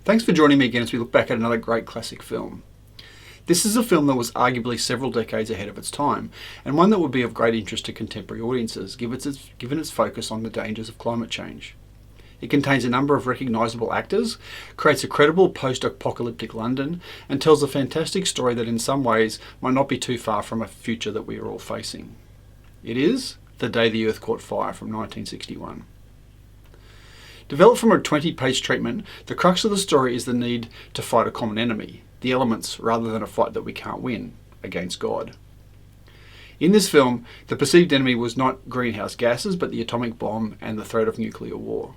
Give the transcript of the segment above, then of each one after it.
Thanks for joining me again as we look back at another great classic film. This is a film that was arguably several decades ahead of its time, and one that would be of great interest to contemporary audiences, given its focus on the dangers of climate change. It contains a number of recognisable actors, creates a credible post-apocalyptic London, and tells a fantastic story that in some ways might not be too far from a future that we are all facing. It is The Day the Earth Caught Fire from 1961. Developed from a 20-page treatment, the crux of the story is the need to fight a common enemy, the elements, rather than a fight that we can't win, against God. In this film, the perceived enemy was not greenhouse gases, but the atomic bomb and the threat of nuclear war.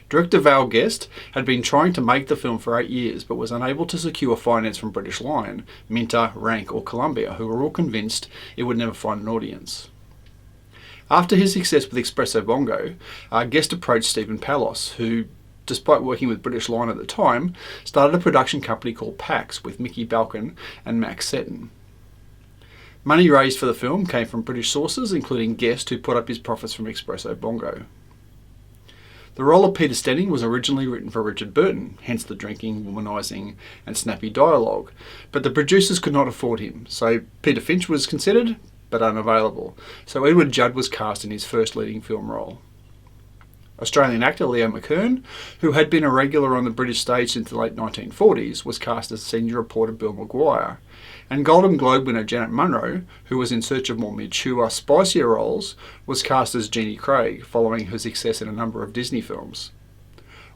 Director Val Guest had been trying to make the film for 8 years, but was unable to secure finance from British Lion, Minter, Rank or Columbia, who were all convinced it would never find an audience. After his success with Espresso Bongo, Guest approached Stephen Palos, who, despite working with British Lion at the time, started a production company called Pax with Mickey Balkin and Max Seton. Money raised for the film came from British sources, including Guest, who put up his profits from Espresso Bongo. The role of Peter Stenning was originally written for Richard Burton, hence the drinking, womanising and snappy dialogue, but the producers could not afford him, so Peter Finch was considered, but unavailable, so Edward Judd was cast in his first leading film role. Australian actor Leo McKern, who had been a regular on the British stage since the late 1940s, was cast as senior reporter Bill Maguire, and Golden Globe winner Janet Munro, who was in search of more mature, spicier roles, was cast as Jeannie Craig, following her success in a number of Disney films.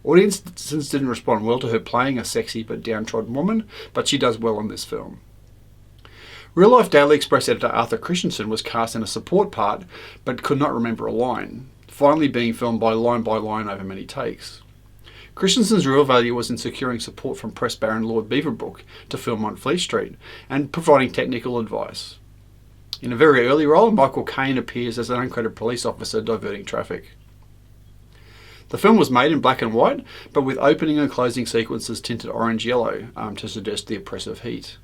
Audiences didn't respond well to her playing a sexy but downtrodden woman, but she does well in this film. Real-life Daily Express editor Arthur Christensen was cast in a support part, but could not remember a line, finally being filmed by line over many takes. Christensen's real value was in securing support from press baron Lord Beaverbrook to film on Fleet Street, and providing technical advice. In a very early role, Michael Caine appears as an uncredited police officer diverting traffic. The film was made in black and white, but with opening and closing sequences tinted orange-yellow to suggest the oppressive heat.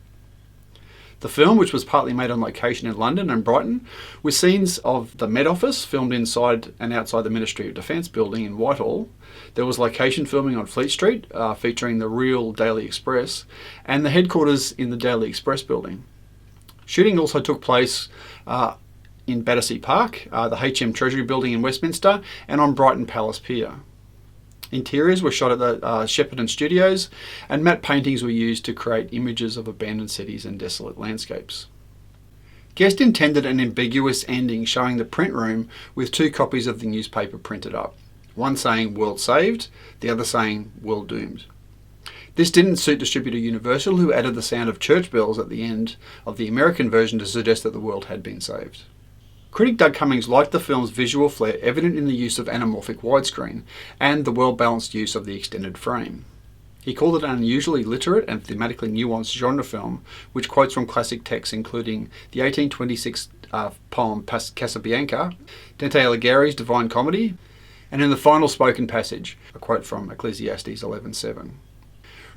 The film, which was partly made on location in London and Brighton, with scenes of the Met Office filmed inside and outside the Ministry of Defence building in Whitehall. There was location filming on Fleet Street, featuring the real Daily Express, and the headquarters in the Daily Express building. Shooting also took place in Battersea Park, the HM Treasury building in Westminster, and on Brighton Palace Pier. Interiors were shot at the Shepperton Studios, and matte paintings were used to create images of abandoned cities and desolate landscapes. Guest intended an ambiguous ending showing the print room with 2 copies of the newspaper printed up, one saying "World Saved", the other saying "World Doomed". This didn't suit distributor Universal, who added the sound of church bells at the end of the American version to suggest that the world had been saved. Critic Doug Cummings liked the film's visual flair, evident in the use of anamorphic widescreen and the well-balanced use of the extended frame. He called it an unusually literate and thematically nuanced genre film, which quotes from classic texts including the 1826 poem Casabianca, Dante Alighieri's Divine Comedy, and in the final spoken passage, a quote from Ecclesiastes 11:7.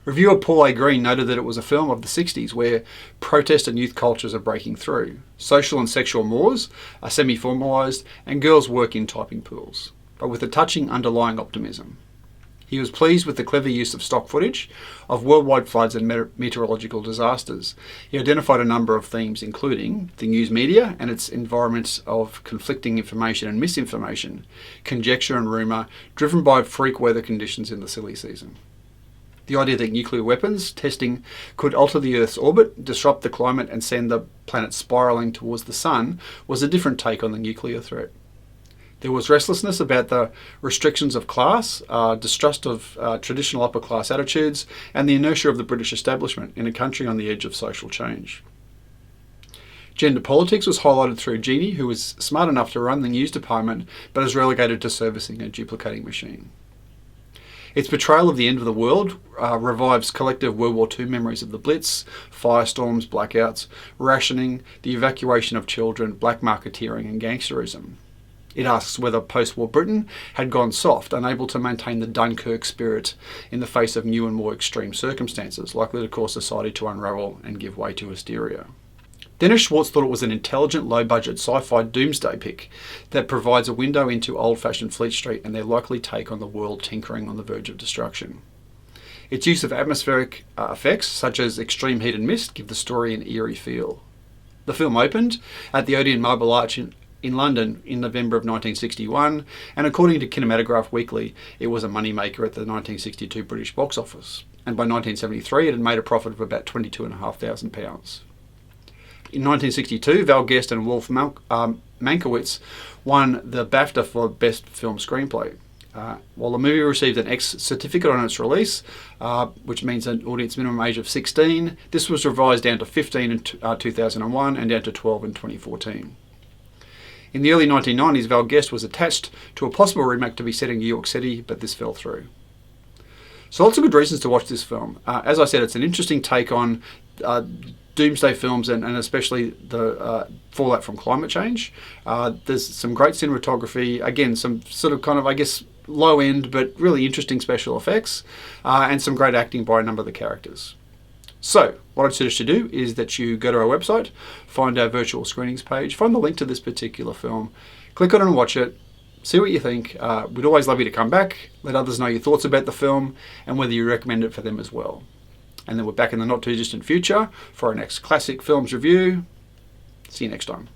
Reviewer Paul A. Green noted that it was a film of the 60s where protest and youth cultures are breaking through. Social and sexual mores are semi-formalised and girls work in typing pools, but with a touching underlying optimism. He was pleased with the clever use of stock footage of worldwide floods and meteorological disasters. He identified a number of themes, including the news media and its environments of conflicting information and misinformation, conjecture and rumour, driven by freak weather conditions in the silly season. The idea that nuclear weapons testing could alter the Earth's orbit, disrupt the climate and send the planet spiralling towards the sun was a different take on the nuclear threat. There was restlessness about the restrictions of class, distrust of traditional upper class attitudes, and the inertia of the British establishment in a country on the edge of social change. Gender politics was highlighted through Jeannie, who was smart enough to run the news department but is relegated to servicing a duplicating machine. Its portrayal of the end of the world revives collective World War II memories of the Blitz, firestorms, blackouts, rationing, the evacuation of children, black marketeering and gangsterism. It asks whether post-war Britain had gone soft, unable to maintain the Dunkirk spirit in the face of new and more extreme circumstances, likely to cause society to unravel and give way to hysteria. Dennis Schwartz thought it was an intelligent, low-budget sci-fi doomsday pick that provides a window into old-fashioned Fleet Street and their likely take on the world tinkering on the verge of destruction. Its use of atmospheric effects, such as extreme heat and mist, give the story an eerie feel. The film opened at the Odeon Marble Arch in London in November of 1961, and according to Kinematograph Weekly, it was a moneymaker at the 1962 British box office. And by 1973, it had made a profit of about £22,500. In 1962, Val Guest and Wolf Mankiewicz won the BAFTA for Best Film Screenplay. While the movie received an X certificate on its release, which means an audience minimum age of 16, this was revised down to 15 in 2001 and down to 12 in 2014. In the early 1990s, Val Guest was attached to a possible remake to be set in New York City, but this fell through. So lots of good reasons to watch this film. As I said, it's an interesting take on doomsday films and especially the fallout from climate change. There's some great cinematography, again, some sort of kind of, I guess, low end but really interesting special effects, and some great acting by a number of the characters. So what I'd suggest you do is that you go to our website, find our virtual screenings page, find the link to this particular film, click on it and watch it, see what you think. We'd always love you to come back, let others know your thoughts about the film and whether you recommend it for them as well. And then we're back in the not too distant future for our next Classic Films review. See you next time.